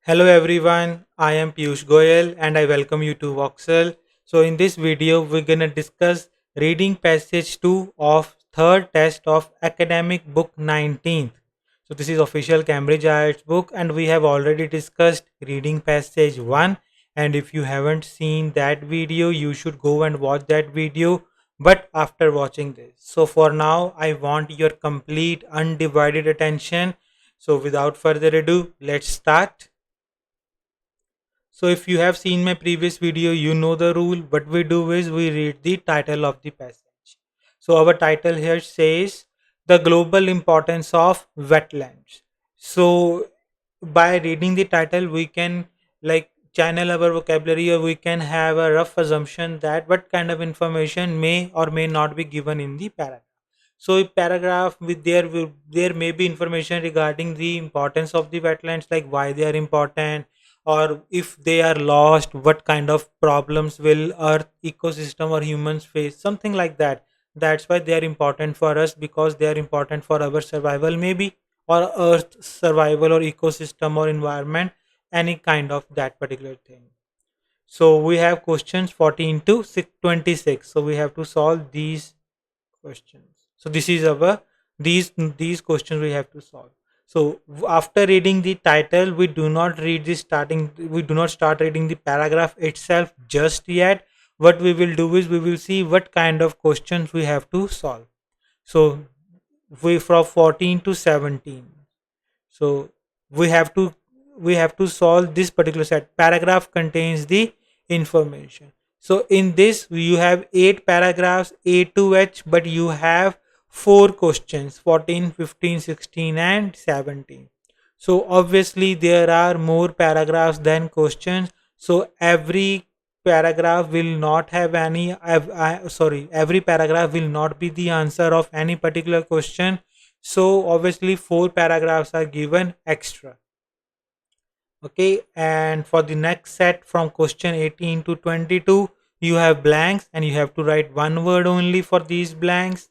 Hello everyone, I am Piyush Goyal and I welcome you to Voxcel. So in this video, we're gonna discuss reading passage 2 of third test of academic book 19th. So this is official Cambridge IELTS book and we have already discussed reading passage 1, and if you haven't seen that video, you should go and watch that video but after watching this. So for now, I want your complete undivided attention. So without further ado, let's start. So if you have seen my previous video, you know the rule. What we do is we read the title of the passage. So our title here says the global importance of wetlands. So by reading the title, we can like channel our vocabulary, or we can have a rough assumption that what kind of information may or may not be given in the paragraph. So a paragraph with there may be information regarding the importance of the wetlands, like why they are important, or if they are lost, what kind of problems will earth ecosystem or humans face, something like that. That's why they are important for us, because they are important for our survival maybe, or earth survival or ecosystem or environment, any kind of that particular thing. So we have questions 14 to 26, so we have to solve these questions. So this is our these questions we have to solve. So after reading the title, we do not read the starting, we do not start reading the paragraph itself just yet. What we will do is we will see what kind of questions we have to solve. So we from 14 to 17. So we have to solve this particular set. Paragraph contains the information. So in this you have 8 paragraphs A to H, but you have 4 questions 14, 15, 16 and 17. So obviously there are more paragraphs than questions. So every paragraph will not have any every paragraph will not be the answer of any particular question. So obviously 4 paragraphs are given extra. Okay, and for the next set from question 18 to 22, you have blanks and you have to write one word only for these blanks.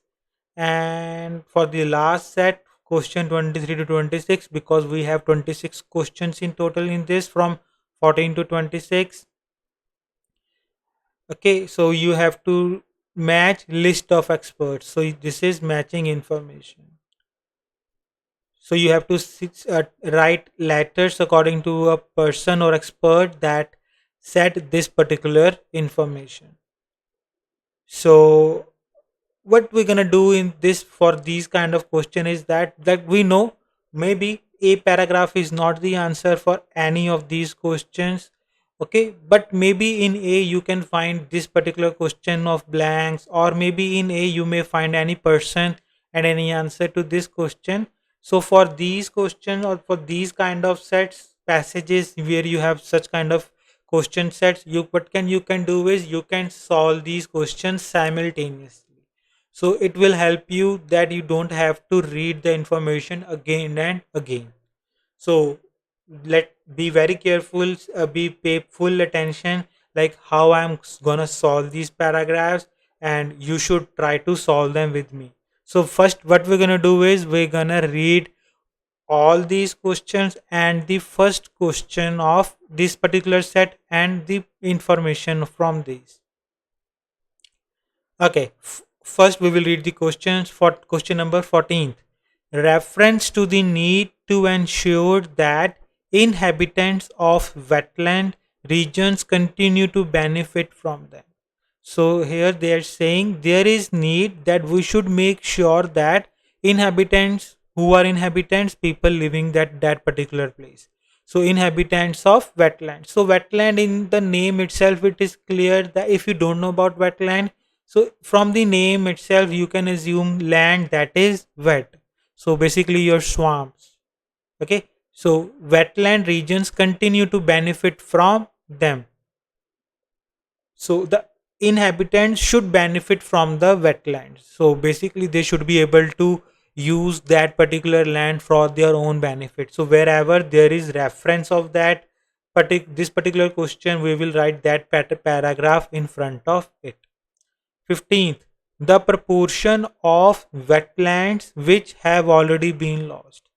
And for the last set, question 23 to 26, because we have 26 questions in total in this from 14 to 26. Okay, so you have to match list of experts. So this is matching information. So you have to write letters according to a person or expert that said this particular information. So what we're gonna do in this for these kind of question is that we know maybe a paragraph is not the answer for any of these questions. Okay, but maybe in A you can find this particular question of blanks, or maybe in A you may find any person and any answer to this question. So for these questions, or for these kind of sets passages where you have such kind of question sets, you can do is you can solve these questions simultaneously. So it will help you that you don't have to read the information again and again. So let be very careful, be pay full attention like how I'm gonna solve these paragraphs, and you should try to solve them with me. So first what we're gonna do is we're gonna read all these questions and the first question of this particular set and the information from these. Okay, first we will read the questions. For question number 14th, reference to the need to ensure that inhabitants of wetland regions continue to benefit from them. So here they are saying there is need that we should make sure that inhabitants, who are inhabitants, people living that particular place. So inhabitants of wetland. So wetland, in the name itself it is clear that if you don't know about wetland, so from the name itself you can assume land that is wet. So basically your swamps. Okay. So wetland regions continue to benefit from them. So the inhabitants should benefit from the wetlands. So basically they should be able to use that particular land for their own benefit. So wherever there is reference of that this particular question, we will write that paragraph in front of it. 15th, the proportion of wetlands which have already been lost.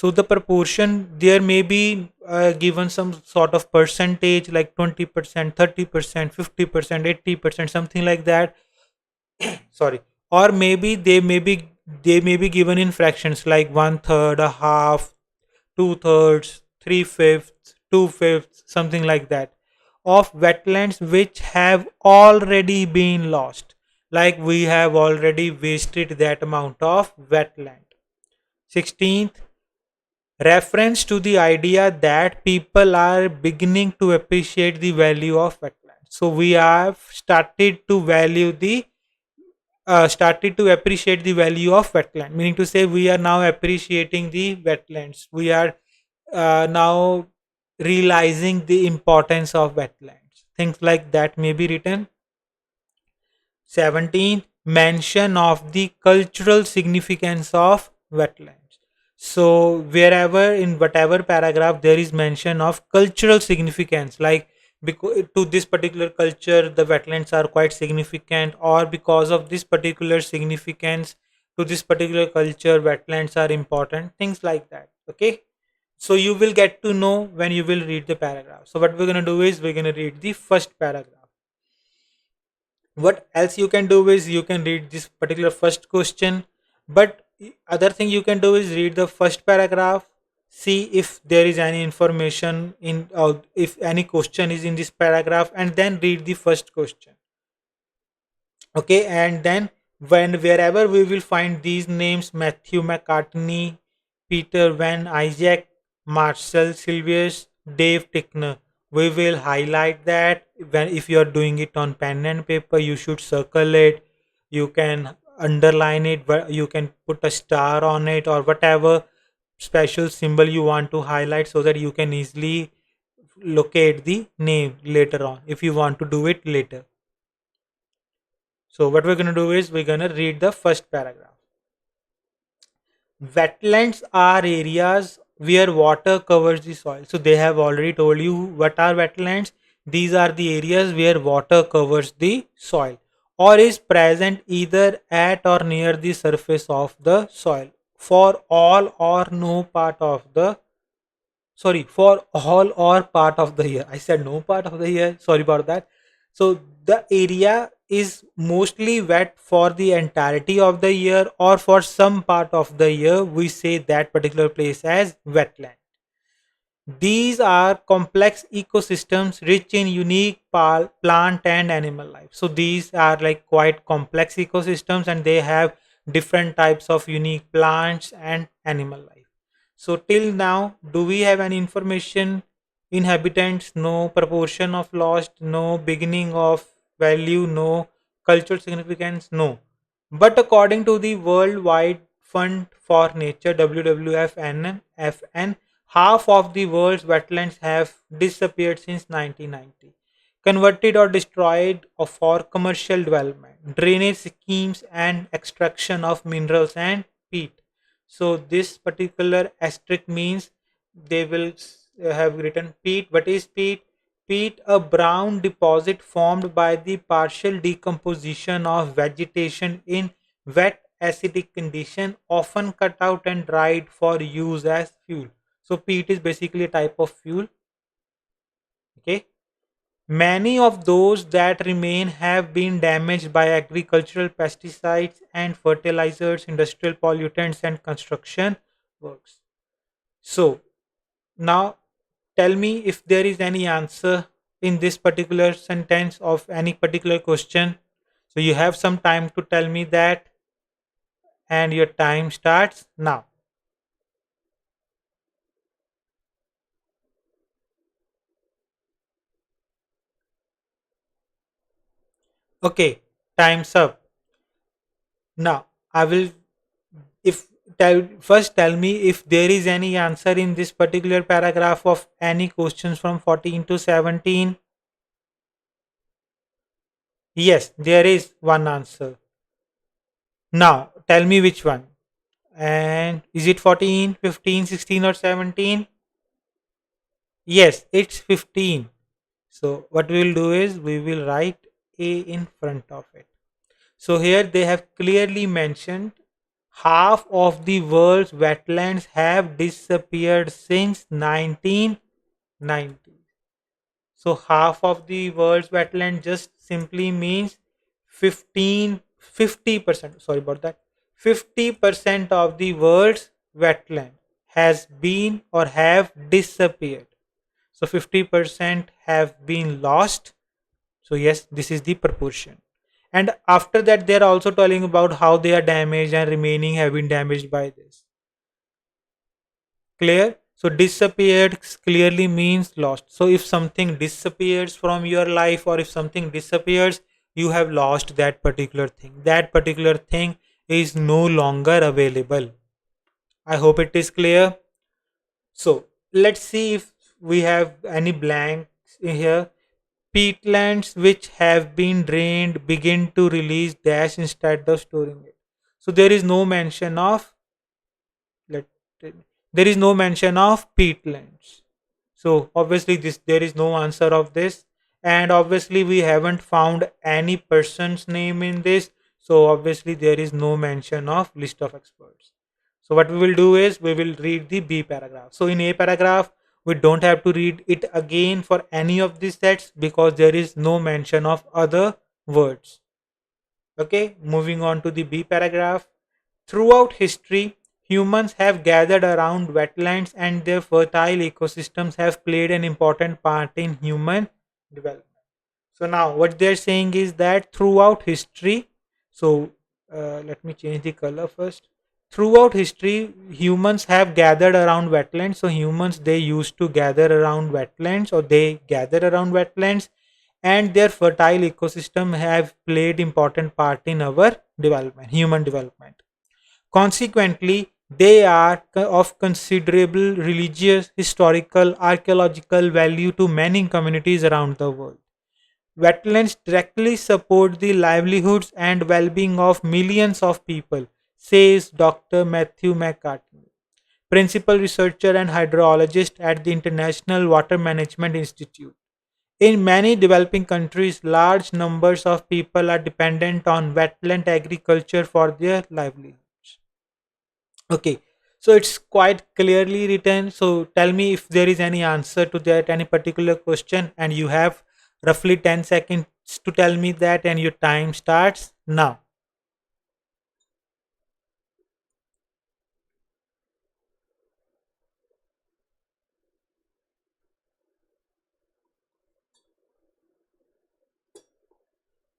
So the proportion, there may be given some sort of percentage like 20%, 30%, 50%, 80%, something like that. Sorry. Or maybe they may be given in fractions like one third, a half, two thirds, three fifths, two fifths, something like that, of wetlands which have already been lost. Like we have already wasted that amount of wetland. 16th, reference to the idea that people are beginning to appreciate the value of wetlands. So we have started to appreciate the value of wetland, meaning to say we are now appreciating the wetlands. We are now realizing the importance of wetlands. Things like that may be written. 17th, mention of the cultural significance of wetlands. So wherever in whatever paragraph there is mention of cultural significance, like because to this particular culture the wetlands are quite significant, or because of this particular significance to this particular culture wetlands are important, things like that. Okay, so you will get to know when you will read the paragraph. So what we're going to do is we're going to read the first paragraph. What else you can do is you can read this particular first question, but other thing you can do is read the first paragraph, see if there is any information in, if any question is in this paragraph, and then read the first question. Okay, and then when wherever we will find these names, Matthew McCartney, Peter Van Isaac, Marcel Silvius, Dave Tickner, we will highlight that. When if you are doing it on pen and paper, you should circle it, you can underline it, but you can put a star on it or whatever special symbol you want to highlight, so that you can easily locate the name later on if you want to do it later. So what we're going to do is we're going to read the first paragraph. Wetlands are areas where water covers the soil. So they have already told you what are wetlands. These are the areas where water covers the soil or is present either at or near the surface of the soil for all or no part of the, sorry, for all or part of the year. I said no part of the year, sorry about that. So the area is mostly wet for the entirety of the year, or for some part of the year we say that particular place as wetland. These are complex ecosystems rich in unique plant and animal life. So these are like quite complex ecosystems and they have different types of unique plants and animal life. So till now, do we have any information? Inhabitants, no. Proportion of lost, no. Beginning of value, no. Cultural significance, no. But according to the Worldwide Fund for Nature WWF, half of the world's wetlands have disappeared since 1990, converted or destroyed for commercial development, drainage schemes, and extraction of minerals and peat. So this particular asterisk means they will have written peat. What is peat? Peat, a brown deposit formed by the partial decomposition of vegetation in wet acidic condition, often cut out and dried for use as fuel. So peat is basically a type of fuel. Okay. Many of those that remain have been damaged by agricultural pesticides and fertilizers, industrial pollutants, and construction works. So now tell me if there is any answer in this particular sentence of any particular question. So you have some time to tell me that, and your time starts now. Okay, time's up. Now I will, if first tell me if there is any answer in this particular paragraph of any questions from 14 to 17. Yes, there is one answer. Now tell me which one. And is it 14, 15, 16, or 17? Yes, it's 15. So what we will do is we will write A in front of it. So here they have clearly mentioned half of the world's wetlands have disappeared since 19 90. So half of the world's wetland just simply means 50%. Sorry about that. 50% of the world's wetland has been or have disappeared. So 50% have been lost. So yes, this is the proportion. And after that, they are also telling about how they are damaged and remaining have been damaged by this. Clear? So disappeared clearly means lost. So if something disappears from your life, or if something disappears, you have lost that particular thing. That particular thing is no longer available. I hope it is clear. So let's see if we have any blanks in here. Peatlands which have been drained begin to release dash instead of storing it. So there is no mention of, let there is no mention of peatlands. So obviously this, there is no answer of this, and obviously we haven't found any person's name in this. So obviously there is no mention of list of experts. So what we will do is we will read the B paragraph. So in A paragraph, we don't have to read it again for any of these sets because there is no mention of other words. Okay, moving on to the B paragraph. Throughout history, humans have gathered around wetlands and their fertile ecosystems have played an important part in human development. So now what they're saying is that throughout history, so let me change the color first. Throughout history, humans have gathered around wetlands. So humans, they used to gather around wetlands, or they gather around wetlands, and their fertile ecosystem have played important part in our development, human development. Consequently, they are of considerable religious, historical, archaeological value to many communities around the world. Wetlands directly support the livelihoods and well-being of millions of people, says Dr. Matthew McCartney, principal researcher and hydrologist at the International Water Management Institute. In many developing countries, large numbers of people are dependent on wetland agriculture for their livelihoods. Okay, so it's quite clearly written. So tell me if there is any answer to that, any particular question, and you have roughly 10 seconds to tell me that, and your time starts now.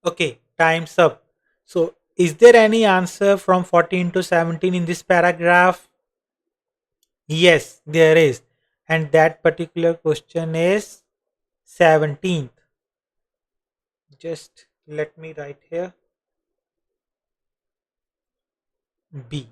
Okay, time's up. So is there any answer from 14 to 17 in this paragraph? Yes, there is. And that particular question is 17th. Just let me write here B.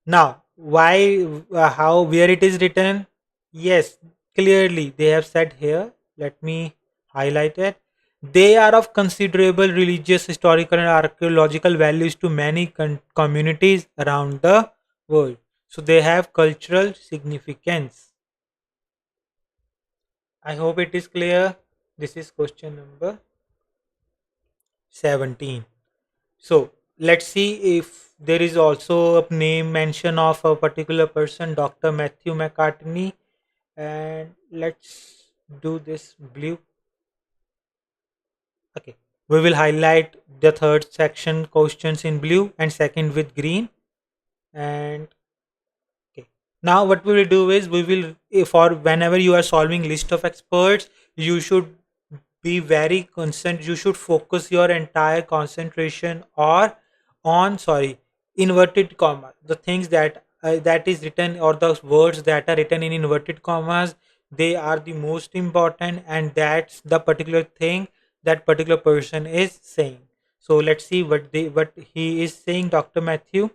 Now, why, how, where it is written? Yes, clearly they have said here. Let me highlight it. They are of considerable religious, historical, and archaeological values to many communities around the world. So they have cultural significance. I hope it is clear. This is question number 17. So let's see if there is also a name mention of a particular person, Dr. Matthew McCartney. And let's do this blue. Okay. We will highlight the third section questions in blue and second with green. And okay. Now what we will do is we will, for whenever you are solving list of experts, you should be very concerned. You should focus your entire concentration or on, sorry, inverted comma, the things that that is written, or the words that are written in inverted commas, they are the most important, and that's the particular thing that particular person is saying. So let's see what he is saying. Dr. Matthew,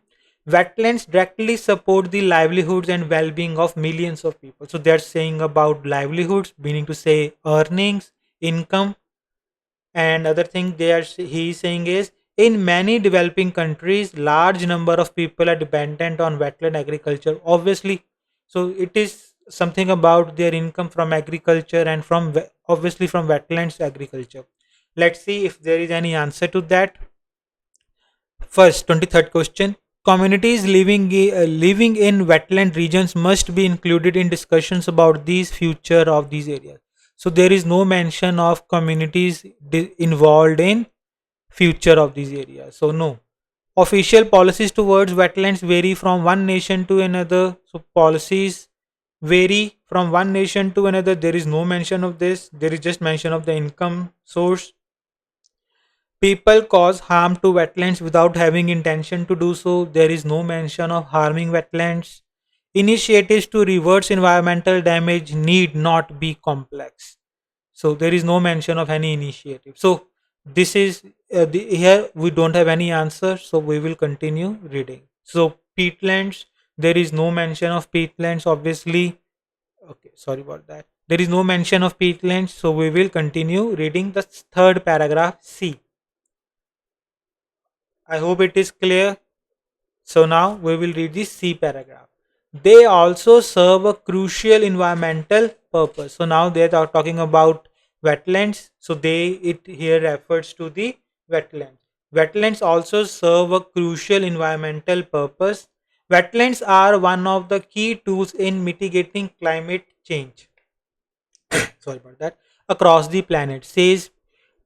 wetlands directly support the livelihoods and well-being of millions of people. So they're saying about livelihoods, meaning to say earnings, income. And other thing he is saying is, in many developing countries, large number of people are dependent on wetland agriculture. Obviously, so it is something about their income from agriculture and from obviously from wetlands agriculture. Let's see if there is any answer to that. First, 23rd question. Communities living in wetland regions must be included in discussions about these future of these areas. So there is no mention of communities involved in future of these areas. So no. Official policies towards wetlands vary from one nation to another. So policies vary from one nation to another. There is no mention of this. There is just mention of the income source. People cause harm to wetlands without having intention to do so. There is no mention of harming wetlands. Initiatives to reverse environmental damage need not be complex. So there is no mention of any initiative. So this is here we don't have any answer. So we will continue reading. So peatlands, there is no mention of peatlands. Obviously, okay. Sorry about that. There is no mention of peatlands. So we will continue reading the third paragraph C. I hope it is clear. So now we will read the C paragraph. They also serve a crucial environmental purpose. So now they are talking about wetlands. So it here refers to the wetlands. Wetlands also serve a crucial environmental purpose. Wetlands are one of the key tools in mitigating climate change. Sorry about that. Across the planet, says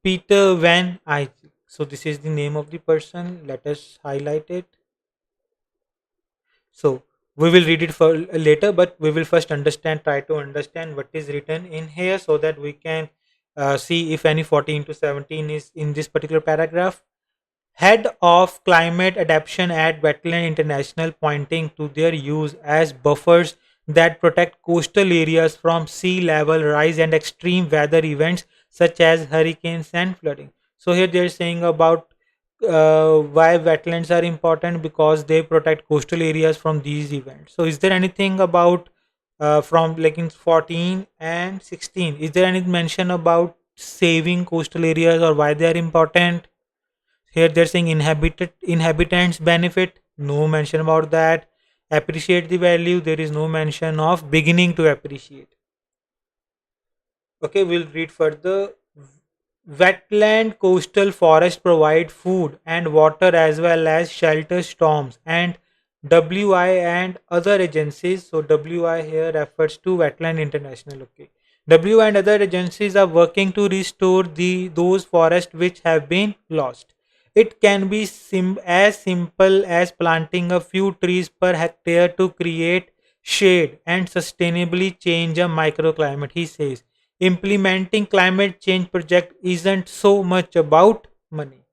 Peter Van Eyck. So this is the name of the person. Let us highlight it. So we will read it for later, but we will first try to understand what is written in here so that we can see if any 14 to 17 is in this particular paragraph. Head of Climate Adaptation at Wetland International, pointing to their use as buffers that protect coastal areas from sea level rise and extreme weather events such as hurricanes and flooding. So here they are saying about why wetlands are important, because they protect coastal areas from these events. So is there anything about from like in 14 and 16, is there any mention about saving coastal areas or why they are important? Here they're saying inhabitants benefit, no mention about that. Appreciate the value, there is no mention of beginning to appreciate. Okay, we'll read further. Wetland coastal forest provide food and water as well as shelter storms, and WI and other agencies. So WI here refers to Wetland International. Okay. WI and other agencies are working to restore those forests which have been lost. It can be as simple as planting a few trees per hectare to create shade and sustainably change a microclimate, he says. Implementing climate change project isn't so much about money.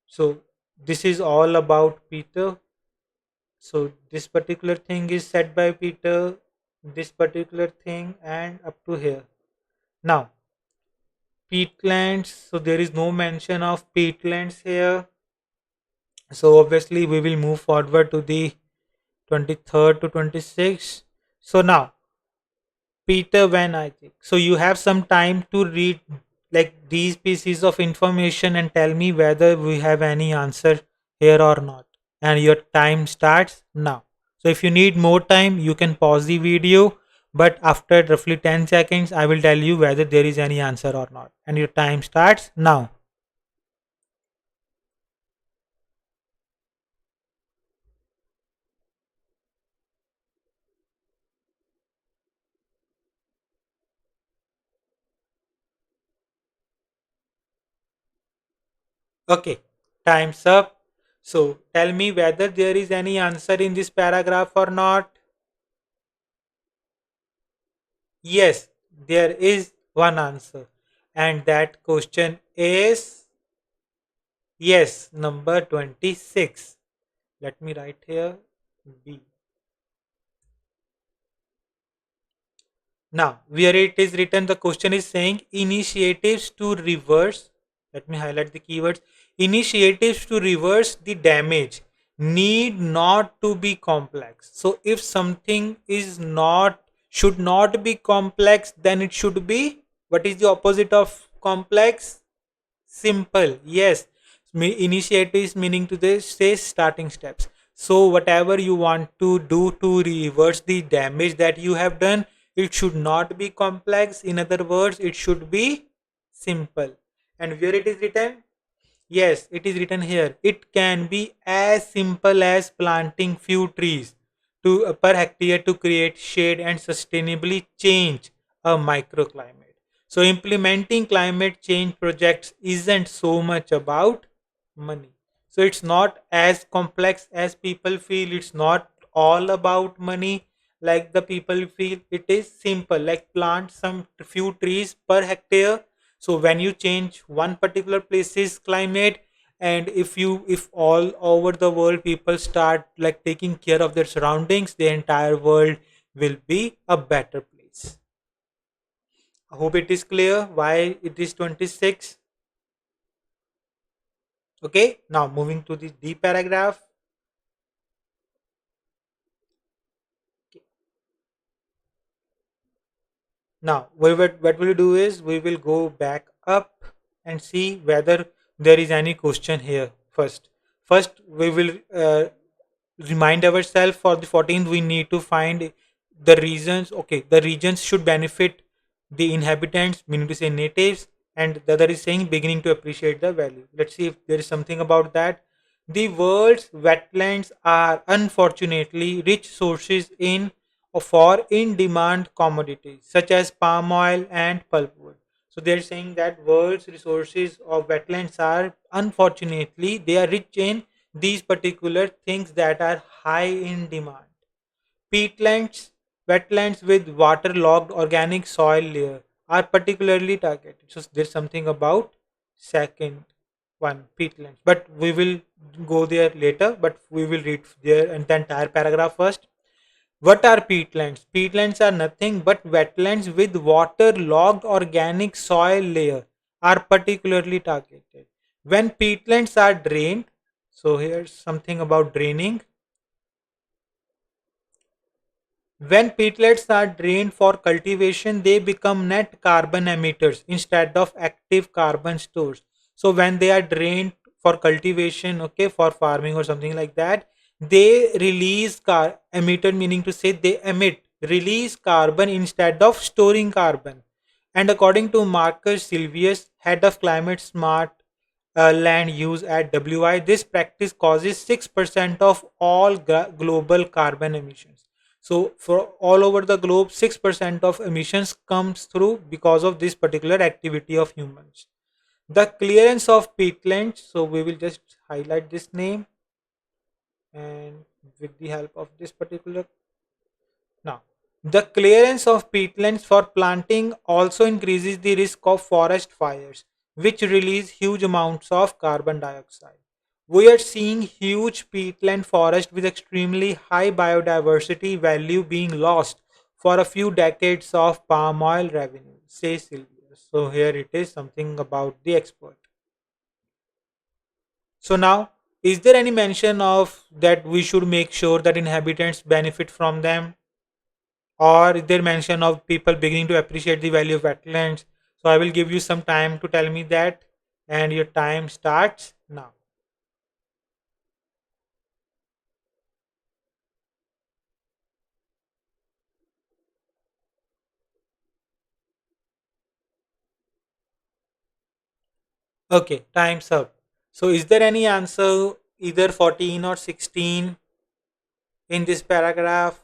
So this is all about Peter. So this particular thing is said by Peter, this particular thing, and up to here. Now peatlands, so there is no mention of peatlands here. So obviously we will move forward to the 23rd to 26th. So now Peter Van Eyck. So you have some time to read like these pieces of information and tell me whether we have any answer here or not. And your time starts now. So if you need more time, you can pause the video. But after roughly 10 seconds, I will tell you whether there is any answer or not. And your time starts now. Okay, time's up. So tell me whether there is any answer in this paragraph or not. Yes, there is one answer. And that question is yes, number 26. Let me write here B. Now, where it is written, the question is saying initiatives to reverse. Let me highlight the keywords. Initiatives to reverse the damage need not to be complex. So, if something is not, should not be complex, then it should be, what is the opposite of complex? Simple. Yes. Initiatives meaning to this say starting steps. So whatever you want to do to reverse the damage that you have done, it should not be complex. In other words, it should be simple. And where it is written, Yes, it is written here. It can be as simple as planting few trees per hectare to create shade and sustainably change a microclimate. So implementing climate change projects isn't so much about money. So it's not as complex as people feel. It's not all about money like the people feel. It is simple, like plant some few trees per hectare. So when you change one particular place's climate, and if all over the world people start like taking care of their surroundings, the entire world will be a better place. I hope it is clear why it is 26. Okay, now moving to the D paragraph. Now, what we'll do is we will go back up and see whether there is any question here first. First, we will remind ourselves for the 14th, we need to find the regions. Okay, the regions should benefit the inhabitants, meaning to say natives, and the other is saying beginning to appreciate the value. Let's see if there is something about that. The world's wetlands are unfortunately rich sources for in-demand commodities such as palm oil and pulpwood. So they're saying that world's resources of wetlands are unfortunately they are rich in these particular things that are high in demand. Peatlands, wetlands with waterlogged organic soil layer are particularly targeted. So there's something about second one, peatlands. But we will go there later, but we will read there and the entire paragraph first. What are peatlands? Peatlands are nothing but wetlands with waterlogged organic soil layer are particularly targeted. When peatlands are drained, so here's something about draining. When peatlets are drained for cultivation, they become net carbon emitters instead of active carbon stores. So when they are drained for cultivation, okay, for farming or something like that, they release emitter, meaning to say they release carbon instead of storing carbon. And according to Marcus Silvius, head of climate smart land use at WI, this practice causes 6% of all global carbon emissions. So for all over the globe, 6% of emissions comes through because of this particular activity of humans. The clearance of peatlands, so we will just highlight this name and with the help of this particular. Now, the clearance of peatlands for planting also increases the risk of forest fires, which release huge amounts of carbon dioxide. We are seeing huge peatland forest with extremely high biodiversity value being lost for a few decades of palm oil revenue, says Sylvia. So here it is something about the expert. So now, is there any mention of that we should make sure that inhabitants benefit from them? Or is there mention of people beginning to appreciate the value of wetlands? So I will give you some time to tell me that, and your time starts now. Okay, time's up. So is there any answer either 14 or 16 in this paragraph?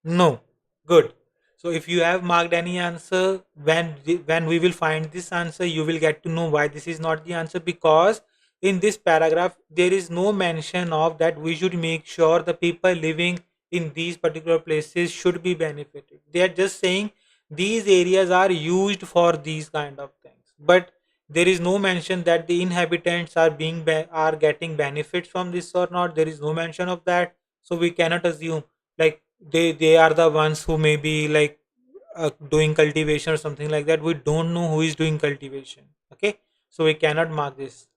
No. Good. So if you have marked any answer, when we will find this answer, you will get to know why this is not the answer, because in this paragraph there is no mention of that we should make sure the people living in these particular places should be benefited. They are just saying these areas are used for these kind of things. But there is no mention that the inhabitants are are getting benefits from this or not. There is no mention of that. So we cannot assume like they are the ones who may be like doing cultivation or something like that. We don't know who is doing cultivation. Okay, so we cannot mark this.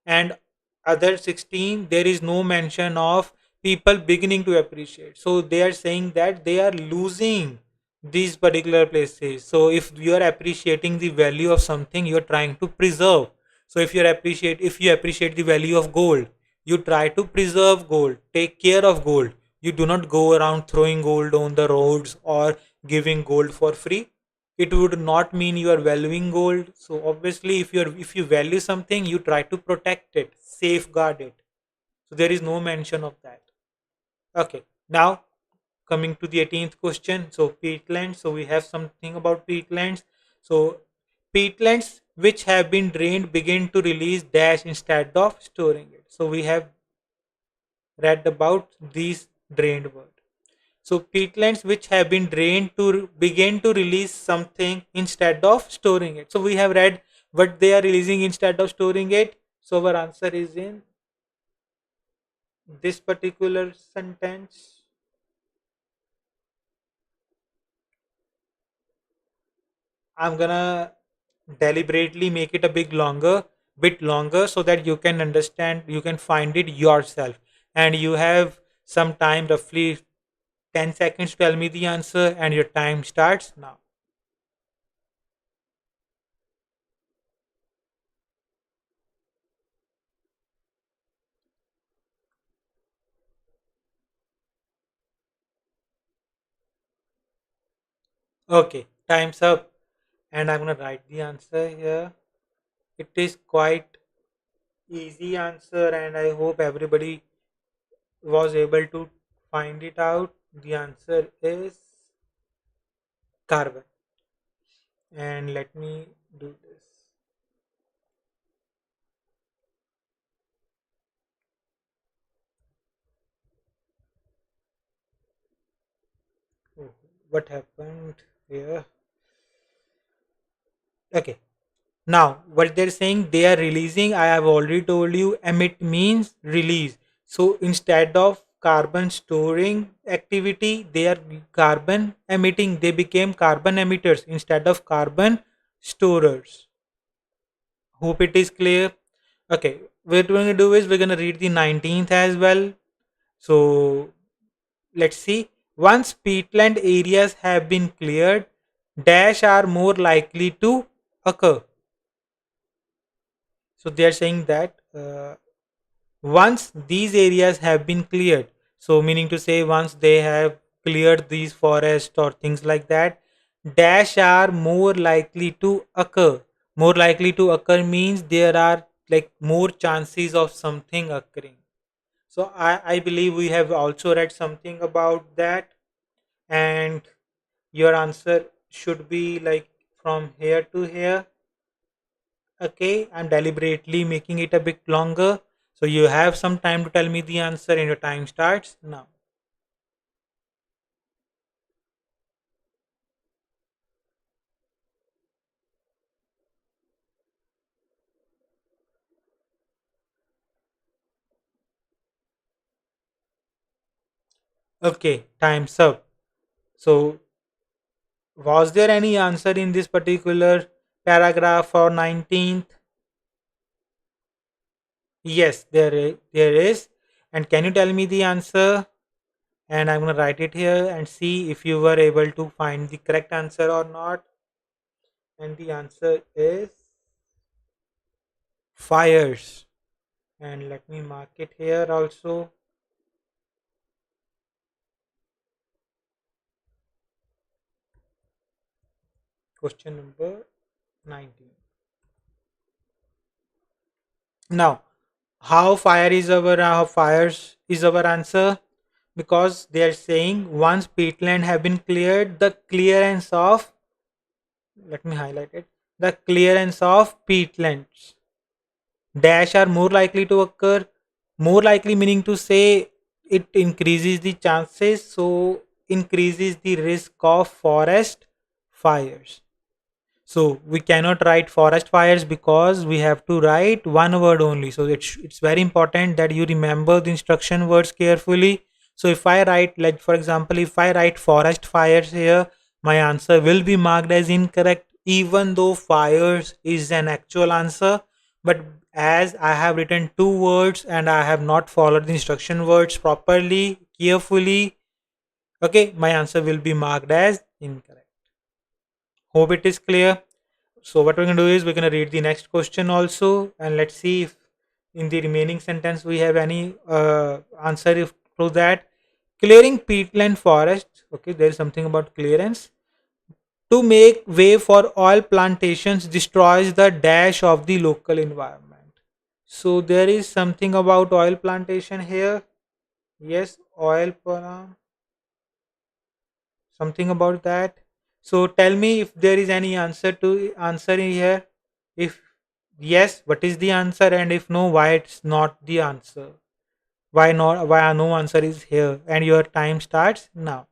And other 16, there is no mention of people beginning to appreciate. So they are saying that they are losing these particular places. So if you are appreciating the value of something, you are trying to preserve. So if you appreciate the value of gold, you try to preserve gold, take care of gold. You do not go around throwing gold on the roads or giving gold for free. it would not mean you are valuing gold. So obviously, if you value something, you try to protect it, safeguard it. So there is no mention of that. Okay, now coming to the 18th question. So peatlands. So we have something about peatlands. So peatlands which have been drained begin to release dash instead of storing it. So we have read about these drained words. So peatlands which have been drained to begin to release something instead of storing it. So we have read what they are releasing instead of storing it. So our answer is in this particular sentence. I'm gonna deliberately make it a bit longer so that you can understand, you can find it yourself. And you have some time, roughly 10 seconds to tell me the answer, and your time starts now. Okay, time's up, and I'm gonna write the answer here. It is quite easy answer, and I hope everybody was able to find it out. The answer is carbon. And let me do this. Oh, what happened here? Okay. Now, what they're saying, they are releasing. I have already told you, emit means release. So instead of carbon storing activity, they are carbon emitting. They became carbon emitters instead of carbon storers. Hope it is clear. Okay, what we're going to do is we're going to read the 19th as well. So let's see. Once peatland areas have been cleared, dash are more likely to occur. So they are saying that once these areas have been cleared, so meaning to say once they have cleared these forests or things like that, dash are more likely to occur. More likely to occur means there are like more chances of something occurring. So I believe we have also read something about that, and your answer should be like from here to here. Okay, I'm deliberately making it a bit longer. So you have some time to tell me the answer, and your time starts now. Okay, time's up. So was there any answer in this particular paragraph for 19th? Yes, there is. And can you tell me the answer? And I'm going to write it here and see if you were able to find the correct answer or not. And the answer is fires. And let me mark it here also. Question number 19. Now, how fires is our answer? Because they are saying once peatland have been cleared, the clearance of, let me highlight it, the clearance of peatlands dash are more likely to occur. More likely meaning to say it increases the chances, so increases the risk of forest fires. So we cannot write forest fires because we have to write one word only. So it's very important that you remember the instruction words carefully. So if I write, like for example, if I write forest fires here, my answer will be marked as incorrect, even though fires is an actual answer. But as I have written two words and I have not followed the instruction words properly, carefully, okay, my answer will be marked as incorrect. Hope it is clear. So what we're going to do is we're going to read the next question also, and let's see if in the remaining sentence we have any answer to that. Clearing peatland forest. Okay, there is something about clearance. to make way for oil plantations destroys the dash of the local environment. So there is something about oil plantation here. Yes, oil palm, something about that. So tell me if there is any answer in here. If yes, what is the answer, and if no, why it's not the answer? Why not? Why no answer is here? And your time starts now.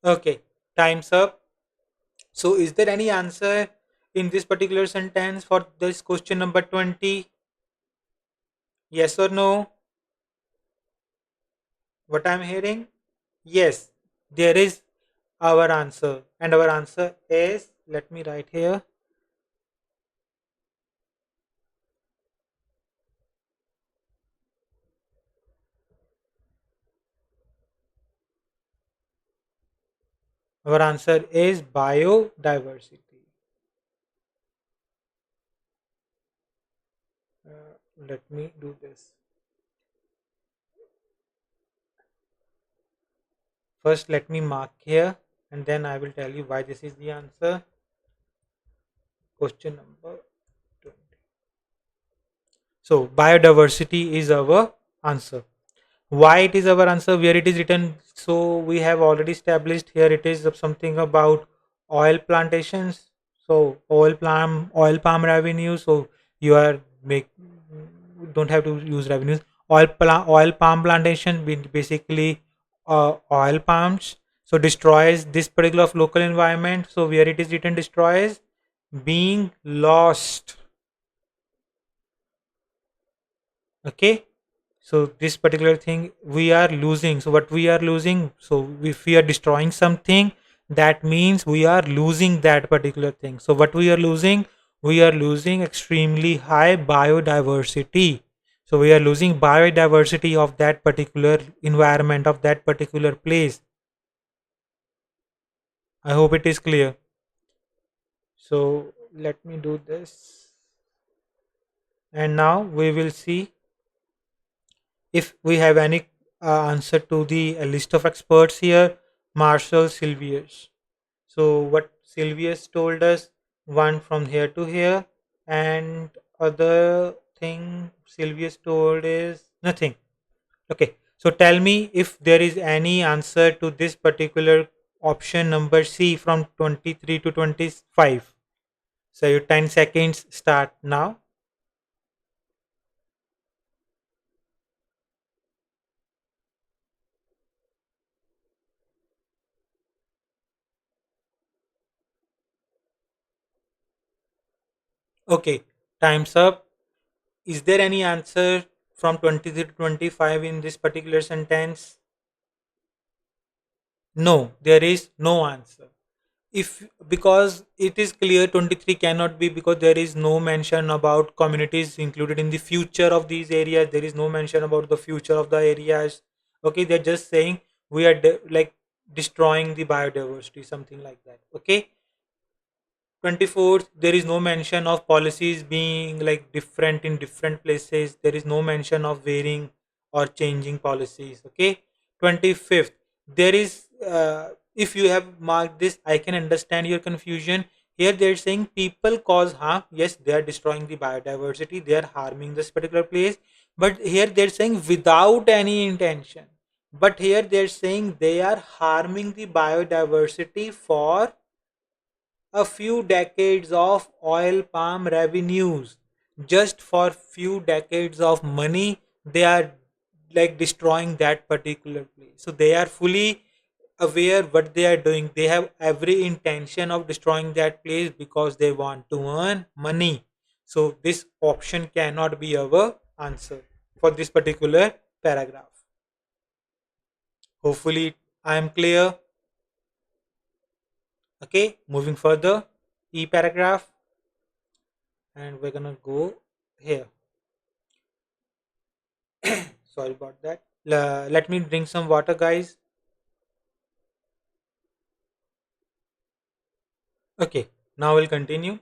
Okay, time's up. So is there any answer in this particular sentence for this question number 20? Yes or no? What I'm hearing? Yes, there is our answer. And our answer is, let me write here. Our answer is biodiversity. Let me do this. First, let me mark here and then I will tell you why this is the answer. Question number 20. So, biodiversity is our answer. Why it is our answer, where it is written? So, we have already established here it is something about oil plantations. So, oil palm revenue. So, you are make don't have to use revenues. Oil palm plantation basically oil palms. So, destroys this particular of local environment. So, where it is written destroys being lost. Okay, so this particular thing we are losing. So what we are losing, so if we are destroying something, that means we are losing that particular thing. So what we are losing extremely high biodiversity. So we are losing biodiversity of that particular environment, of that particular place. I hope it is clear. So let me do this, and now we will see if we have any answer to the list of experts here. Marshall Sylvius. So what Sylvius told us, one from here to here, and other thing Sylvius told is nothing. Okay, so tell me if there is any answer to this particular option number C from 23 to 25. So your 10 seconds start now. Okay, time's up. Is there any answer from 23 to 25 in this particular sentence? No, there is no answer. If because it is clear 23 cannot be, because there is no mention about communities included in the future of these areas. There is no mention about the future of the areas. Okay, they're just saying we are like destroying the biodiversity, something like that. Okay, 24th, there is no mention of policies being like different in different places. There is no mention of varying or changing policies. Okay, 25th, there is if you have marked this, I can understand your confusion. Here they're saying people cause harm. Yes, they are destroying the biodiversity, they are harming this particular place, but here they're saying without any intention. But here they're saying they are harming the biodiversity for a few decades of oil palm revenues. Just for few decades of money, they are like destroying that particular place. So they are fully aware what they are doing. They have every intention of destroying that place because they want to earn money. So this option cannot be our answer for this particular paragraph. Hopefully I am clear. Okay, moving further. E paragraph, and we're gonna go here. Sorry about that. Let me drink some water, guys. Okay, now we'll continue.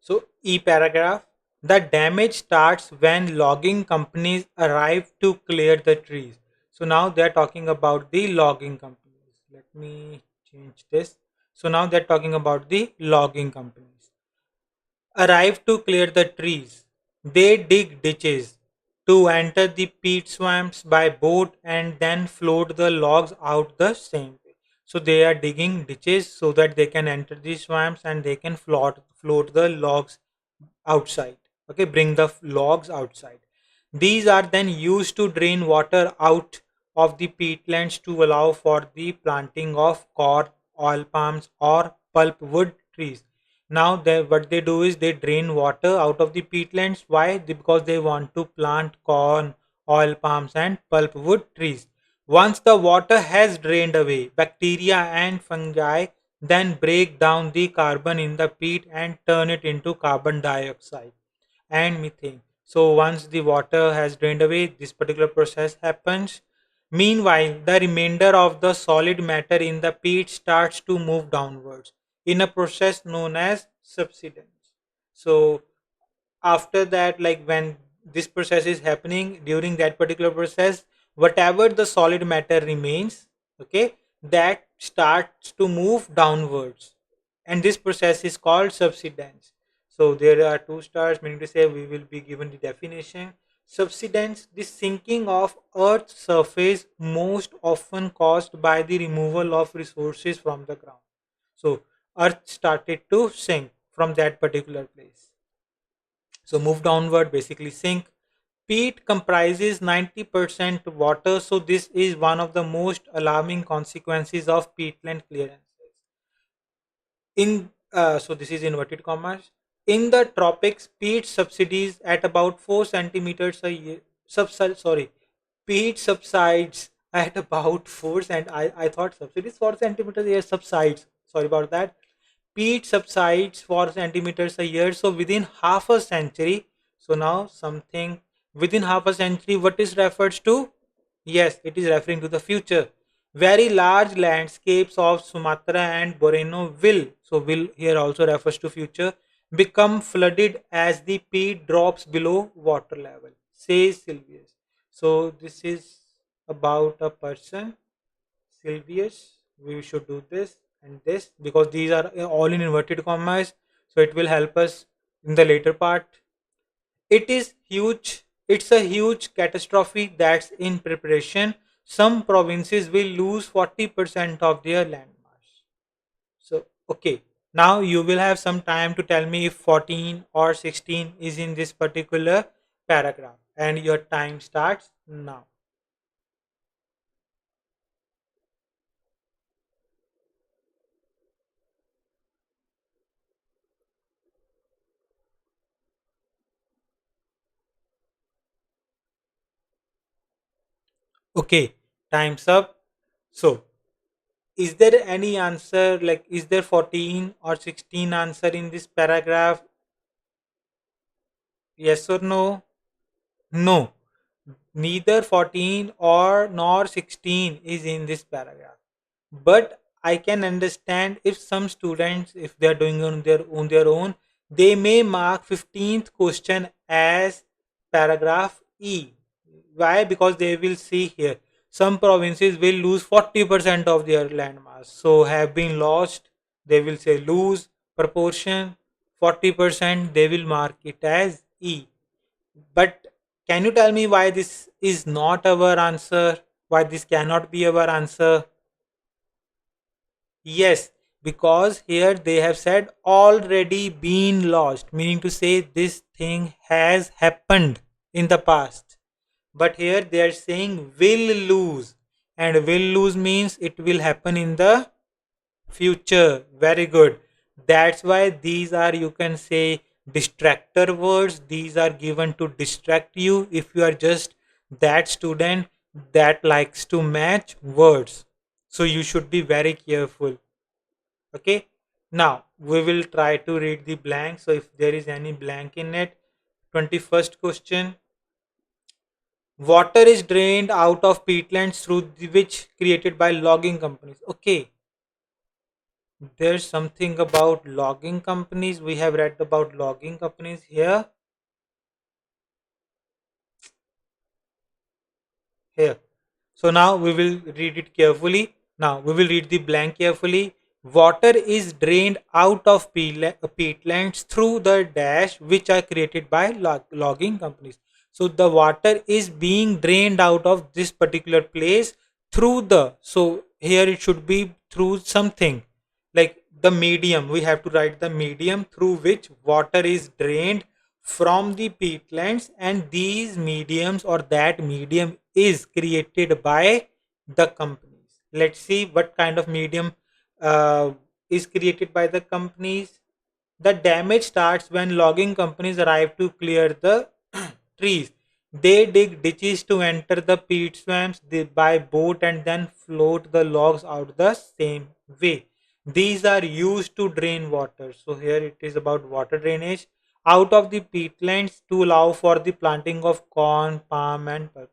So E paragraph, the damage starts when logging companies arrive to clear the trees. So now they're talking about the logging companies. Let me change this. So now they're talking about the logging companies arrive to clear the trees. They dig ditches to enter the peat swamps by boat and then float the logs out the same way. So they are digging ditches so that they can enter the swamps and they can float the logs outside. Okay, bring the logs outside. These are then used to drain water out of the peatlands to allow for the planting of corn, oil palms, or pulpwood trees. Now, what they do is they drain water out of the peatlands. Why? Because they want to plant corn, oil palms, and pulpwood trees. Once the water has drained away, bacteria and fungi then break down the carbon in the peat and turn it into carbon dioxide and methane. So once the water has drained away, this particular process happens. Meanwhile, the remainder of the solid matter in the peat starts to move downwards in a process known as subsidence. So after that, like when this process is happening, during that particular process, whatever the solid matter remains, okay, that starts to move downwards, and this process is called subsidence. So there are two stars, meaning to say we will be given the definition. Subsidence, the sinking of earth's surface, most often caused by the removal of resources from the ground. So earth started to sink from that particular place, so move downward, basically sink. Peat comprises 90% water, so this is one of the most alarming consequences of peatland clearance. So this is inverted commas. In the tropics, peat subsidies at about 4 centimeters a year. Sorry, peat subsides at about 4 cent. I thought subsidies 4 centimeters a year, subsides. Sorry about that. Peat subsides 4 centimeters a year. So within half a century, so now something within half a century, what is referred to? Yes, it is referring to the future. Very large landscapes of Sumatra and Borneo will here also refers to future, become flooded as the peat drops below water level, says Sylvius. So this is about a person, Sylvius. We should do this and this because these are all in inverted commas. So it will help us in the later part. It is huge. It's a huge catastrophe that's in preparation. Some provinces will lose 40% of their landmass. So, okay. Now you will have some time to tell me if 14 or 16 is in this particular paragraph, and your time starts now. Okay, time's up. So, is there any answer, like is there 14 or 16 answer in this paragraph? Yes or no? No. Neither 14 or nor 16 is in this paragraph. But I can understand if some students, if they are doing on their own, they may mark 15th question as paragraph E. Why? Because they will see here some provinces will lose 40% of their landmass. So have been lost, they will say lose proportion 40%, they will mark it as E. But can you tell me why this is not our answer? Why this cannot be our answer? Yes, because here they have said already been lost, meaning to say this thing has happened in the past. But here they are saying will lose, and will lose means it will happen in the future. Very good. That's why these are, you can say, distractor words. These are given to distract you if you are just that student that likes to match words. So you should be very careful. Okay. Now we will try to read the blank. So if there is any blank in it, 21st question. Water is drained out of peatlands through which created by logging companies. Okay. There's something about logging companies. We have read about logging companies here. Here. So now we will read it carefully. Now we will read the blank carefully. Water is drained out of peatlands through the dash which are created by logging companies. So the water is being drained out of this particular place through the, so here it should be through something like the medium. We have to write the medium through which water is drained from the peatlands, and these mediums or that medium is created by the companies. Let's see what kind of medium uh, is created by the companies. The damage starts when logging companies arrive to clear the trees. They dig ditches to enter the peat swamps by boat and then float the logs out the same way. These are used to drain water. So here it is about water drainage out of the peatlands to allow for the planting of corn, palm, and purple.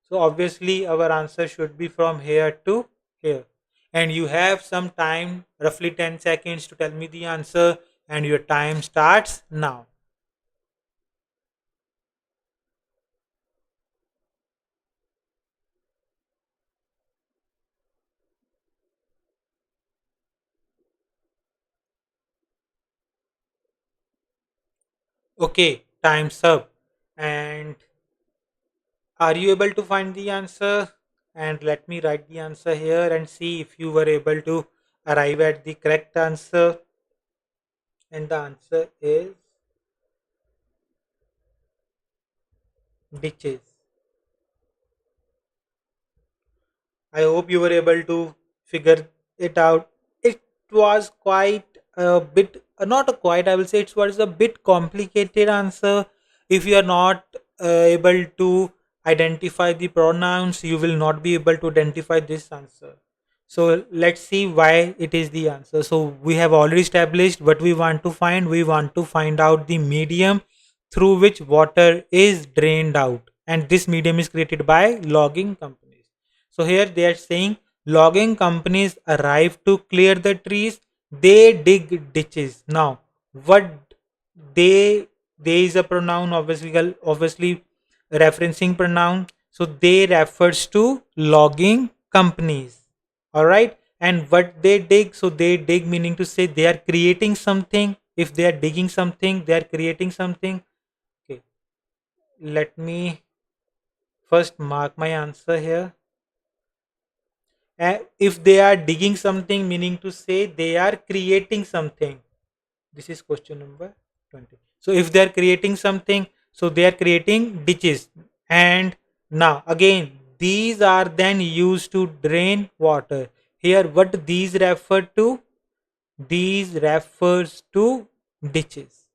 So obviously our answer should be from here to here. And you have some time, roughly 10 seconds to tell me the answer, and your time starts now. Okay, time's up. And are you able to find the answer? And let me write the answer here and see if you were able to arrive at the correct answer. And the answer is ditches. I hope you were able to figure it out. It was quite a bit, not a quite, I will say it was a bit complicated answer. If you are not able to identify the pronouns, you will not be able to identify this answer. So let's see why it is the answer. So we have already established what we want to find. We want to find out the medium through which water is drained out. And this medium is created by logging companies. So here they are saying logging companies arrive to clear the trees. They dig ditches. Now, what they there is a pronoun, obviously referencing pronoun. So they refers to logging companies. All right. And what they dig, so they dig meaning to say they are creating something. If they are digging something, they are creating something. Okay. Let me first mark my answer here. If they are digging something, meaning to say they are creating something. This is question number 20. So if they are creating something, so they are creating ditches. And now again, these are then used to drain water. Here, what these refer to? These refers to ditches.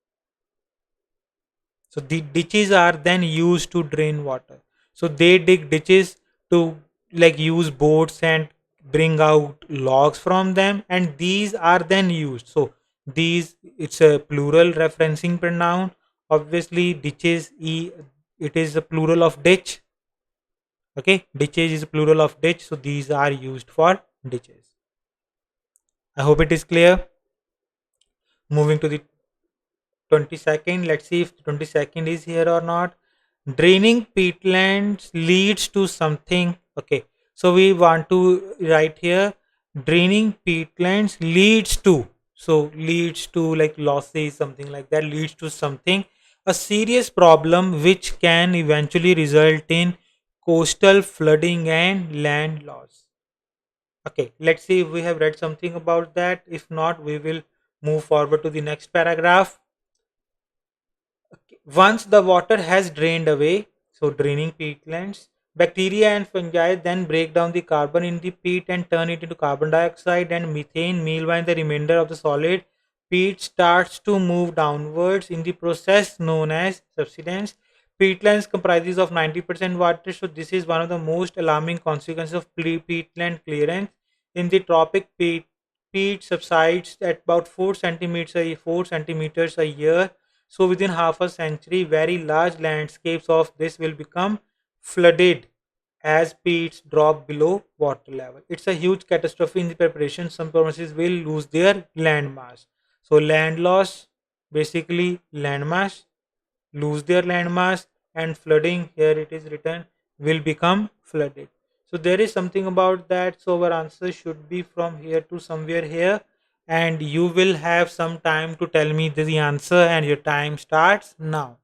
So the ditches are then used to drain water. So they dig ditches to like use boats and bring out logs from them, and these are then used. So these, it's a plural referencing pronoun. Obviously ditches, it is a plural of ditch. Okay, ditches is a plural of ditch, so these are used for ditches. I hope it is clear. Moving to the 22nd. Let's see if 22nd is here or not. Draining peatlands leads to something. Okay, so we want to write here draining peatlands leads to. So leads to like losses, something like that, leads to something, a serious problem which can eventually result in coastal flooding and land loss. Okay, let's see if we have read something about that. If not, we will move forward to the next paragraph. Once the water has drained away, so draining peatlands, bacteria and fungi then break down the carbon in the peat and turn it into carbon dioxide and methane. Meanwhile, the remainder of the solid peat starts to move downwards in the process known as subsidence. Peatlands comprises of 90% water, so this is one of the most alarming consequences of peatland clearance. In the tropic, peat subsides at about 4 centimeters a year, so within half a century, very large landscapes of this will become flooded as peats drop below water level. It's a huge catastrophe in the preparation. Some provinces will lose their land mass. So land loss, basically land mass, lose their land mass, and flooding, here it is written, will become flooded. So there is something about that. So our answer should be from here to somewhere here, and you will have some time to tell me the answer, and your time starts now.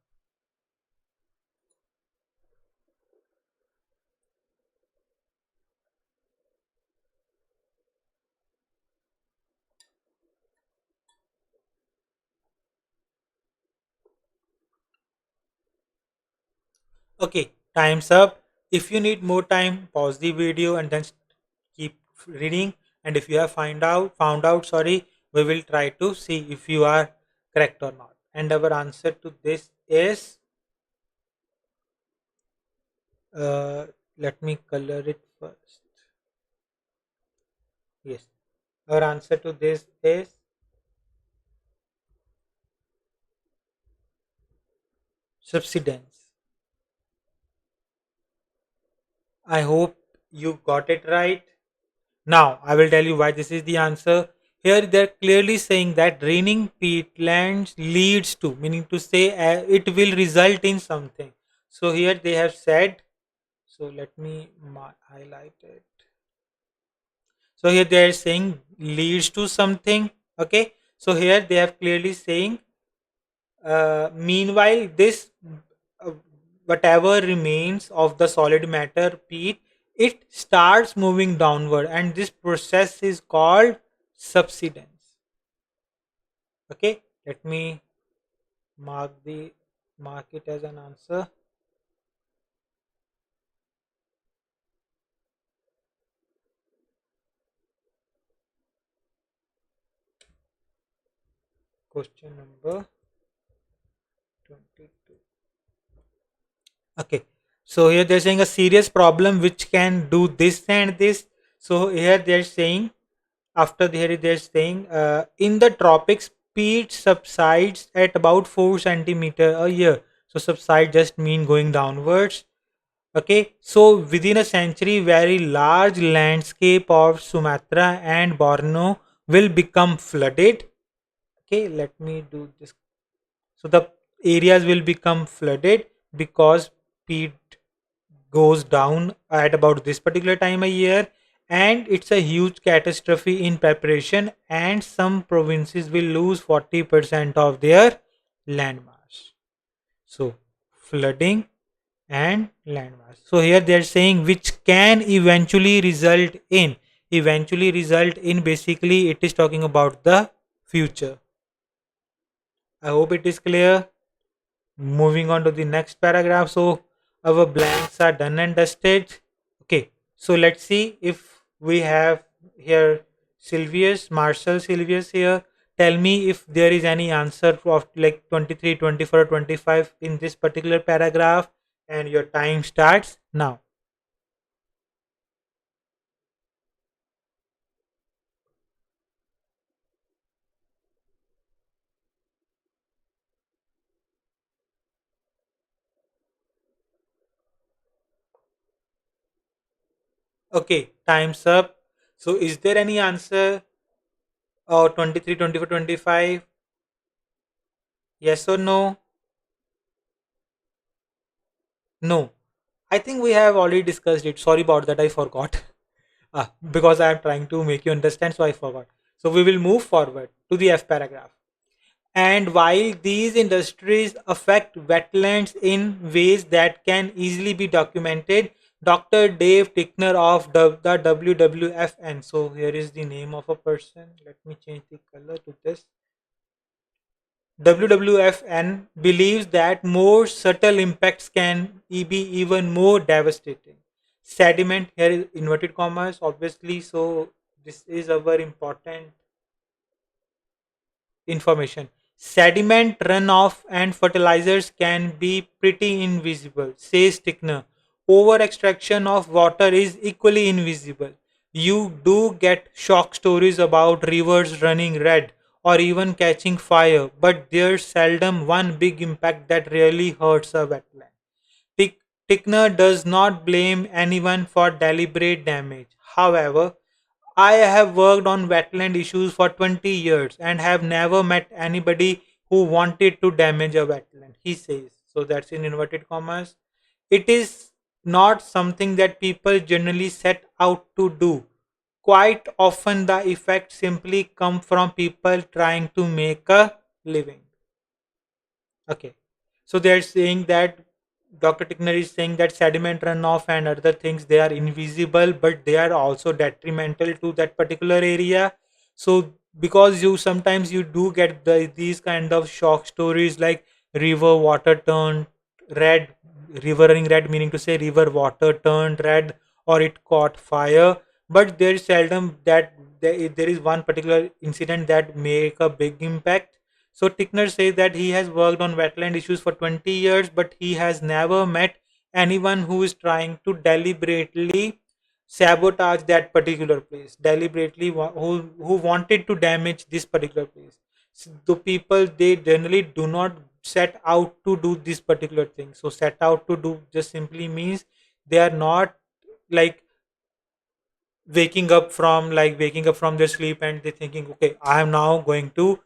Okay, time's up. If you need more time, pause the video and then keep reading. And if you have found out, sorry, we will try to see if you are correct or not. And our answer to this is, uh, let me color it first. Yes, our answer to this is subsidence. I hope you got it right. Now, I will tell you why this is the answer. Here, they're clearly saying that draining peatlands leads to, meaning to say, it will result in something. So, here they have said, so let me highlight it. So, here they are saying leads to something. Okay. So, here they have clearly saying, meanwhile, this uh, whatever remains of the solid matter peat, it starts moving downward, and this process is called subsidence. Okay, let me mark it as an answer. Question number 22. Okay, so here they're saying a serious problem which can do this and this. So here they're saying, after here they're saying, in the tropics peat subsides at about 4 centimeter a year. So subside just mean going downwards. Okay, so within a century, very large landscape of Sumatra and Borneo will become flooded. Okay, let me do this. So the areas will become flooded because peat goes down at about this particular time a year, and it's a huge catastrophe in preparation, and some provinces will lose 40% of their landmass. So flooding and landmass. So here they are saying which can eventually result in, basically it is talking about the future. I hope it is clear. Moving on to the next paragraph. So our blanks are done and dusted. Okay, so let's see if we have here Marshall Silvius here. Tell me if there is any answer of like 23, 24, or 25 in this particular paragraph, and your time starts now. Okay, time's up. So is there any answer? 23, 24, 25? Yes or no? No. I think we have already discussed it. Sorry about that. I forgot. Because I am trying to make you understand, so I forgot. So we will move forward to the F paragraph. And while these industries affect wetlands in ways that can easily be documented, Dr. Dave Tickner of the WWFN. So here is the name of a person. Let me change the color to this. WWFN believes that more subtle impacts can be even more devastating. Sediment, here is inverted commas, obviously. So this is a very important information. Sediment runoff and fertilizers can be pretty invisible, says Tickner. Over extraction of water is equally invisible. You do get shock stories about rivers running red or even catching fire, but there's seldom one big impact that really hurts a wetland. Tickner does not blame anyone for deliberate damage. However, I have worked on wetland issues for 20 years and have never met anybody who wanted to damage a wetland, he says. So that's in inverted commas. It is not something that people generally set out to do. Quite often, the effects simply come from people trying to make a living. Okay. So they're saying that Dr. Tickner is saying that sediment runoff and other things, they are invisible, but they are also detrimental to that particular area. So because you sometimes you do get these kind of shock stories like river water turned red, river running red, meaning to say river water turned red or it caught fire. But there is seldom that there is one particular incident that make a big impact. So Tickner says that he has worked on wetland issues for 20 years, but he has never met anyone who is trying to deliberately sabotage that particular place, deliberately who wanted to damage this particular place. So the people, they generally do not set out to do this particular thing. So set out to do just simply means they are not like waking up from their sleep and they thinking, okay, I am now going to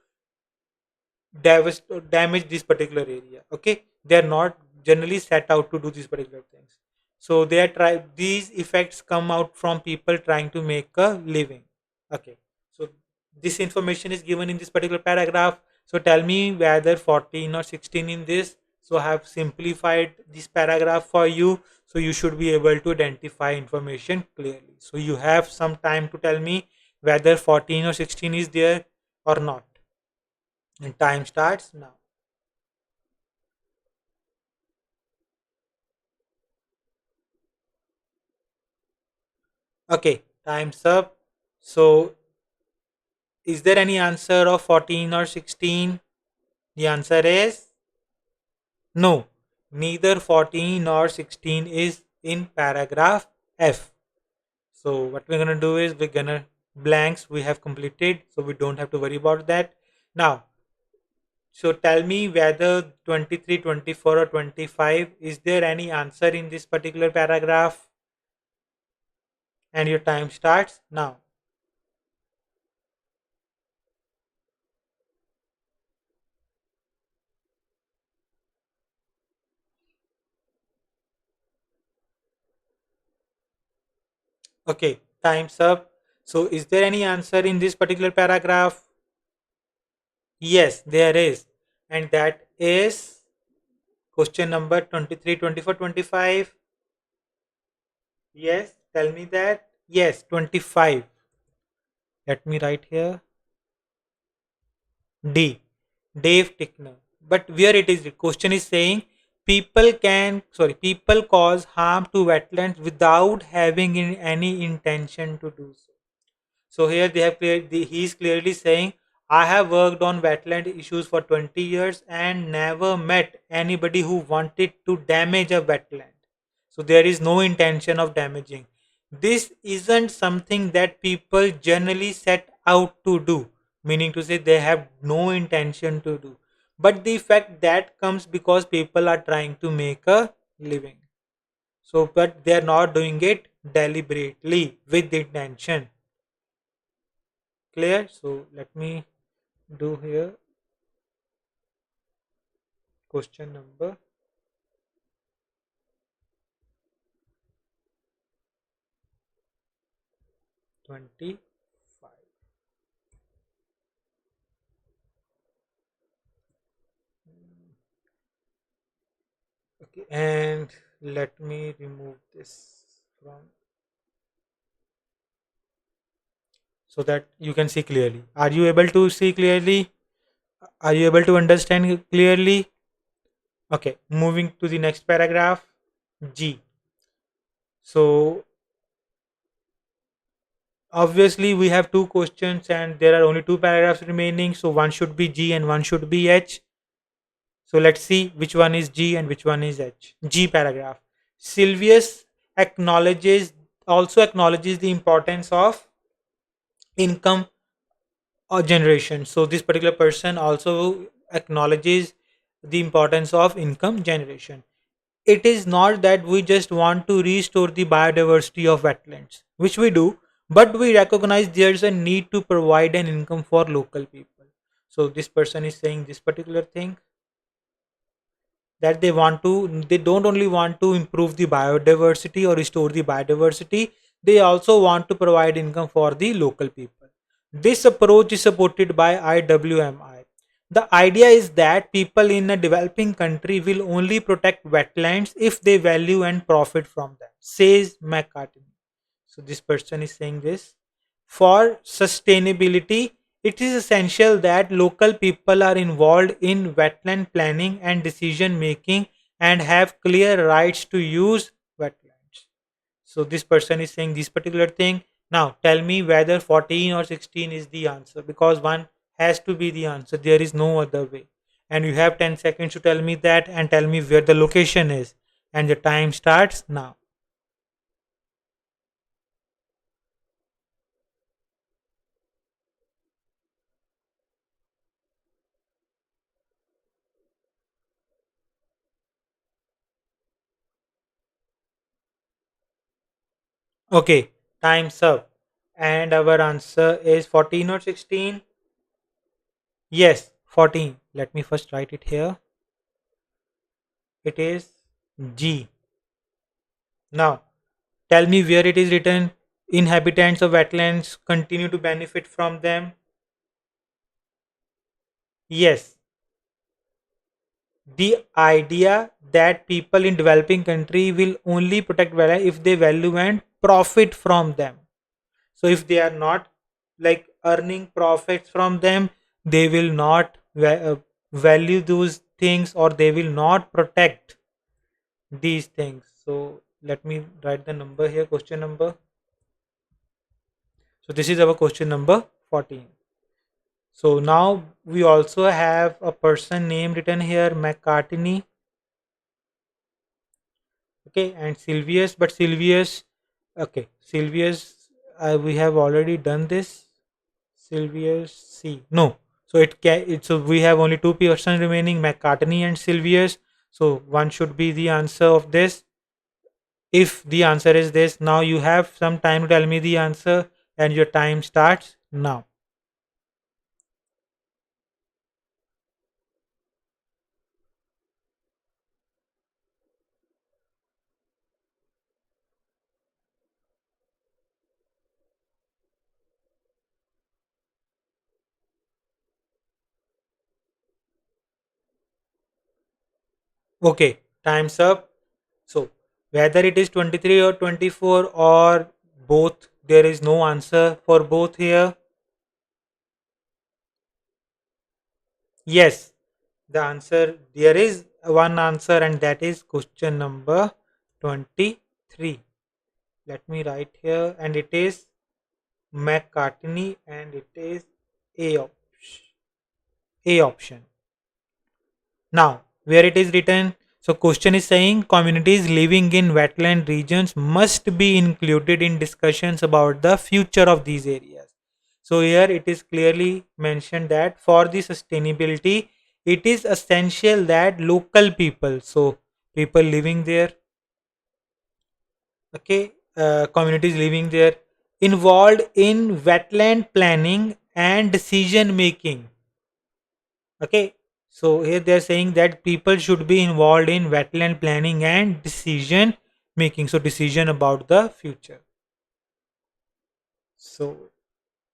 damage this particular area. Okay, they are not generally set out to do these particular things. So they are try these effects come out from people trying to make a living. Okay, so this information is given in this particular paragraph. So tell me whether 14 or 16 in this. So I have simplified this paragraph for you, so you should be able to identify information clearly. So you have some time to tell me whether 14 or 16 is there or not, and time starts now. Okay, time's up. So, is there any answer of 14 or 16? The answer is no. Neither 14 nor 16 is in paragraph F. So, what we're going to do is we're going to blanks we have completed, so we don't have to worry about that. Now, so tell me whether 23, 24, or 25, is there any answer in this particular paragraph? And your time starts now. Okay, time's up. So, is there any answer in this particular paragraph? Yes, there is. And that is question number 23, 24, 25. Yes, tell me that. Yes, 25. Let me write here. D. Dave Tickner. But where it is, the question is saying people cause harm to wetlands without having any intention to do so. So here they have he is clearly saying, I have worked on wetland issues for 20 years and never met anybody who wanted to damage a wetland. So there is no intention of damaging. This isn't something that people generally set out to do, meaning to say they have no intention to do. But the fact that comes because people are trying to make a living. So, but they are not doing it deliberately with intention. Clear? So let me do here question number 25. Okay, and let me remove this from so that you can see clearly. Are you able to see clearly? Are you able to understand clearly? Okay, moving to the next paragraph. G. So obviously we have two questions and there are only two paragraphs remaining, so one should be G and one should be H. So let's see which one is G and which one is H. G paragraph. Sylvius acknowledges the importance of income or generation. So this particular person also acknowledges the importance of income generation. it is not that we just want to restore the biodiversity of wetlands, which we do, but we recognize there's a need to provide an income for local people. So this person is saying this particular thing, that they don't only want to improve the biodiversity or restore the biodiversity, they also want to provide income for the local people. This approach is supported by IWMI. The idea is that people in a developing country will only protect wetlands if they value and profit from them, says McCartney. So this person is saying this. For sustainability, it is essential that local people are involved in wetland planning and decision making and have clear rights to use wetlands. So this person is saying this particular thing. Now tell me whether 14 or 16 is the answer, because one has to be the answer. There is no other way. And you have 10 seconds to tell me that and tell me where the location is. And the time starts now. Okay, time's up. And our answer is 14 or 16? Yes, 14. Let me first write it here. It is G. Now, tell me where it is written. Inhabitants of wetlands continue to benefit from them. Yes, the idea that people in developing country will only protect wetlands if they value and profit from them. So if they are not like earning profits from them, they will not value those things, or they will not protect these things. So let me write the number here, question number. So this is our question number 14. So now we also have a person name written here, McCartney. Okay, and Sylvius, but Sylvius, okay, Sylvius, we have already done this. Sylvius C. No. So so we have only two persons remaining, McCartney and Sylvius. So one should be the answer of this. If the answer is this, now you have some time to tell me the answer, and your time starts now. Okay, time's up. So whether it is 23 or 24 or both, there is no answer for both here. Yes, the answer, there is one answer, and that is question number 23. Let me write here, and it is McCartney, and it is A option. A option. Now, where it is written, so question is saying communities living in wetland regions must be included in discussions about the future of these areas. So here it is clearly mentioned that for the sustainability, it is essential that local people, so people living there, okay, communities living there, involved in wetland planning and decision making. Okay, so here they are saying that people should be involved in wetland planning and decision making. So decision about the future. So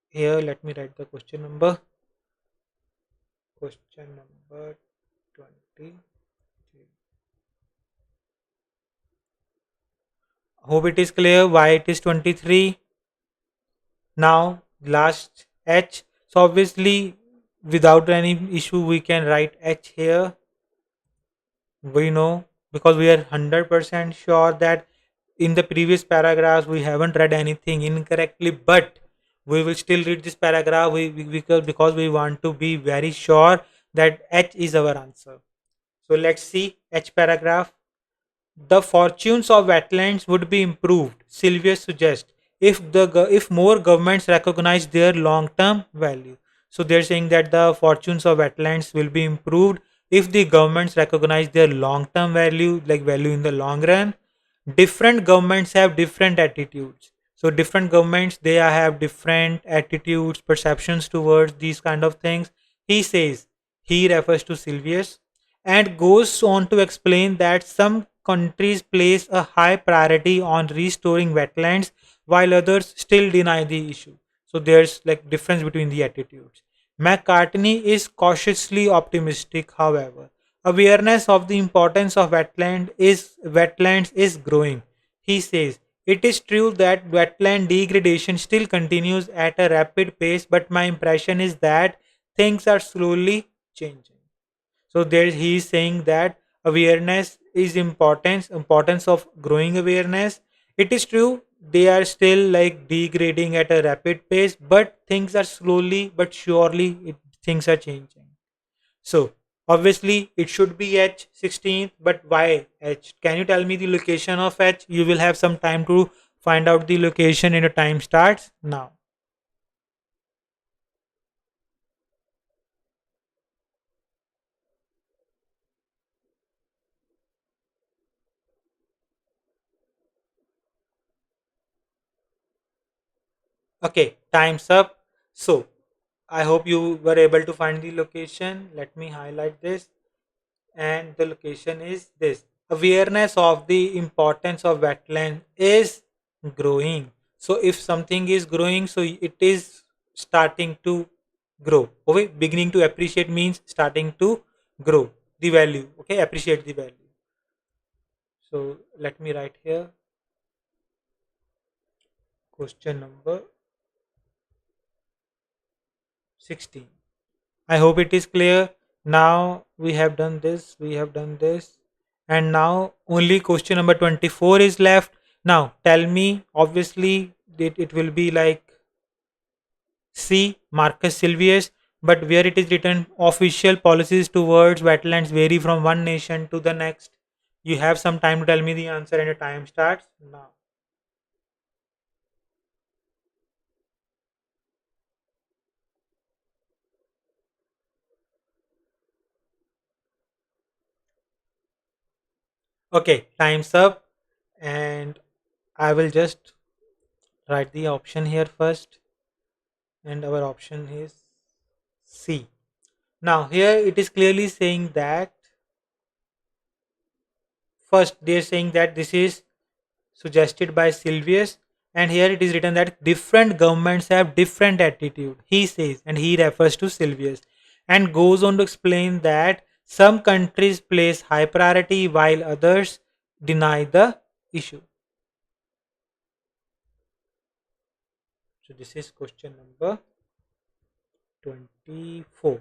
here let me write the question number. Question number 20. Hope it is clear why it is 23. Now last H. So obviously without any issue we can write H here. We know, because we are 100% sure that in the previous paragraphs we haven't read anything incorrectly, but we will still read this paragraph because we want to be very sure that H is our answer. So let's see H paragraph. The fortunes of wetlands would be improved, Sylvia suggests, if more governments recognize their long-term value. So they're saying that the fortunes of wetlands will be improved if the governments recognize their long-term value, like value in the long run, different governments have different attitudes. So different governments, they have different attitudes, perceptions towards these kind of things. He says, he refers to Sylvius, and goes on to explain that some countries place a high priority on restoring wetlands while others still deny the issue. So there's like difference between the attitudes. McCartney is cautiously optimistic, however. Awareness of the importance of wetlands is growing. He says, it is true that wetland degradation still continues at a rapid pace, but my impression is that things are slowly changing. So there he is saying that awareness is importance of growing awareness. It is true they are still like degrading at a rapid pace, but things are slowly but surely things are changing. So obviously it should be H 16th, but why H? Can you tell me the location of H? You will have some time to find out the location and your time starts now. Okay, time's up. So I hope you were able to find the location. Let me highlight this. And the location is this. Awareness of the importance of wetland is growing. So if something is growing, so it is starting to grow. Okay, beginning to appreciate means starting to grow the value. Okay, appreciate the value. So let me write here question number 16. I hope it is clear. Now we have done this, and now only question number 24 is left. Now tell me, obviously, it will be like C. Marcus Silvius, but where it is written official policies towards wetlands vary from one nation to the next. You have some time to tell me the answer, and your time starts now. Okay, time's up, and I will just write the option here first, and our option is C. Now here it is clearly saying that first they are saying that this is suggested by Sylvius, and here it is written that different governments have different attitude. He says, and he refers to Sylvius, and goes on to explain that some countries place high priority while others deny the issue. So this is question number 24.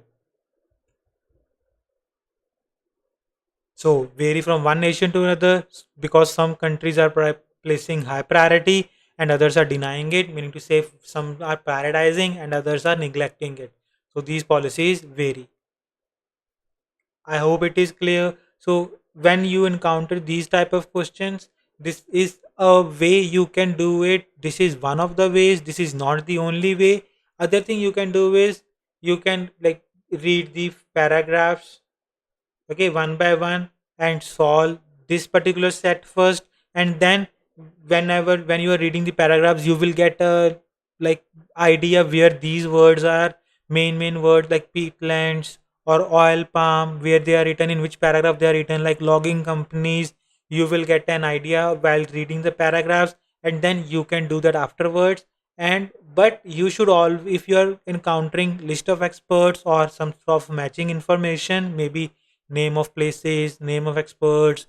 So vary from one nation to another because some countries are placing high priority and others are denying it, meaning to say some are prioritizing and others are neglecting it. So these policies vary. I hope it is clear. So when you encounter these type of questions, this is a way you can do it. This is one of the ways. This is not the only way. Other thing you can do is you can like read the paragraphs, okay, one by one, and solve this particular set first, and then when you are reading the paragraphs you will get a like idea where these words are main words like peatlands or oil palm, where they are written, in which paragraph they are written, like logging companies. You will get an idea while reading the paragraphs, and then you can do that afterwards. And but you should all, if you are encountering list of experts or some sort of matching information, maybe name of places, name of experts,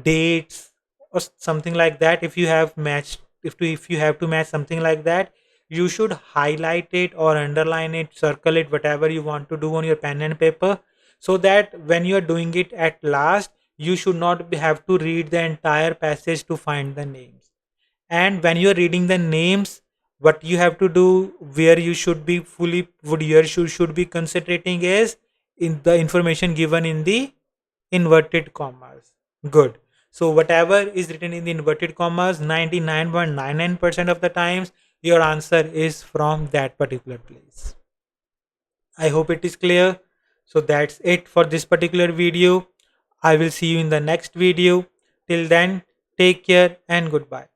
dates, or something like that. If you have matched, if you have to match something like that, you should highlight it or underline it, circle it, whatever you want to do on your pen and paper, so that when you are doing it at last, you should not have to read the entire passage to find the names. And when you are reading the names, what you have to do, where you should be fully, would you should be concentrating is in the information given in the inverted commas. Good. So whatever is written in the inverted commas, 99.99% of the times your answer is from that particular place. I hope it is clear. So that's it for this particular video. I will see you in the next video. Till then, take care and goodbye.